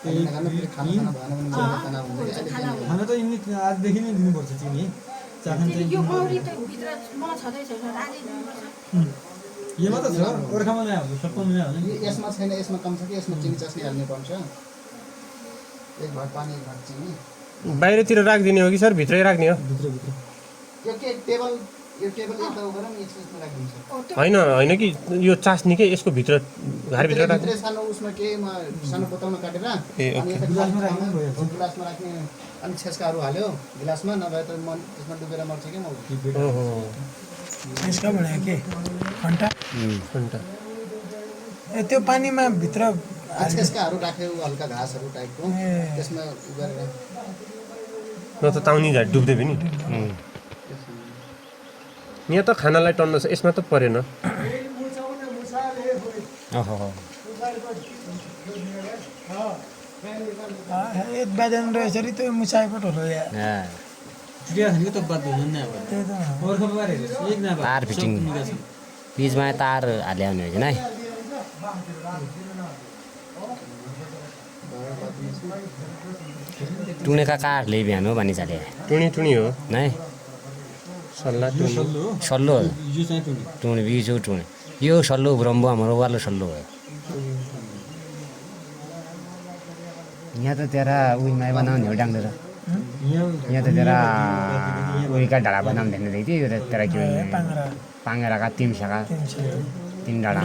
खाना त यिनी आजदेखि नै दिनुपर्छ चिनी चाखन चाहिँ यो मौरी त भित्र मलाई छँदै छैन राजी दिनुपर्छ यो मात्र छ गोर्खामा नै हाल्नु सबै नै हाल्नु यसमा छैन यसमा कम छ कि यसमा चिनी चस्नी हाल्नु पर्छ एक भाग पानी एक भाग चिनी बाहिरतिर राखिदिने हो कि सर भित्रै राख्ने हो भित्र भित्र यो के टेबल यता गरौँ यसमा राखिदिन्छ होइन होइन कि यो चास्नी के यसको भित्र घरभित्र राख्ने भित्र सानो उसमा केमा सानो बोतलमा काटेर ए अनि ओके यता गिलासमा राख्नु पनि भइहाल्छ गिलासमा राख्ने अनि छेस्काहरू हाल्यो गिलासमा नभए त मन त्यसमा डुबेर मर्छ क्या मौरी ओहो यसका भने के घन्टा फन्टा ए त्यो पानीमा भित्र छेस्काहरू राख्यो हल्का घाँसहरू टाइपको त्यसमा उ गरेर न त ताउनी झार डुब्दै पनि यहाँ त खानालाई टन्न छ यसमा त परेन ओहो एक बाजन रहेछरी त्यो मुसाएको ठुलो या चिडिया खानेको त बात हुँदैन अब त्यही त गोर्खा बारे एक ना तार फिटिङ बीचमा तार हाले आउने होइन है टुनेका काठले बिहान हो भनी चाले टुनी टुनी हो नै सल्लाह टुनी सल्लो हो यो चाहिँ टुनी टुने बिजो टुने यो सल्लो ब्रह्म हाम्रो वालो सल्लो हो यहाँ त तेरा उहीमा बनाउने हो डाङ्गेर यहाँ त तेरा उहीका डाँडा बनाउने देख्न देखि यो त तेरा के पाङ्गेराका तिन शाखा तिन डाँडा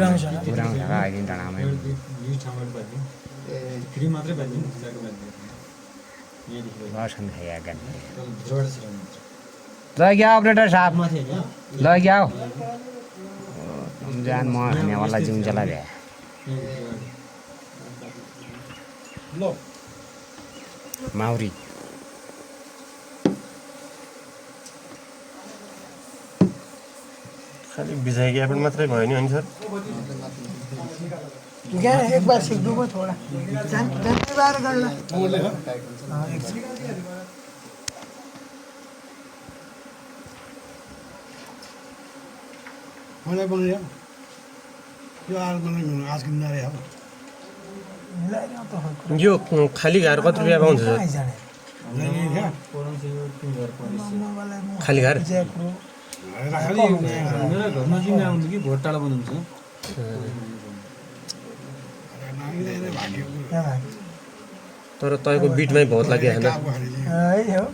पुराउँ शाखा तिन डाँडामा यो ठाउँमा बाज्यो फ्री मात्रै बाज्यो जाको बाज्यो यहाँदेखि बसन खाइया गान भित्रबाट छिराउनु लग्या अपरेटर साहब माथि हैन लग्या जान म खानेवाला जिउँ चला भ्या ल माउरी खालि बिजाइ ग्यापन मात्रै भयो नि अनि सर यहाँ एक बार सीख दूंगा थोड़ा जान बार कर ला मलाई बनायो यो आल बनाउनु आज किन्न रे हो यो खाली घार कति रुपियाँ पाउँछ सर नहीं क्या कोरन चाहिँ यो 3000 पर्छ खाली घार खाली मेरो घर नजिकै आउनु कि भोट टाढा बनाउँछ तर तपाईँको बिटमै बहुत लाग्यो होइन है हो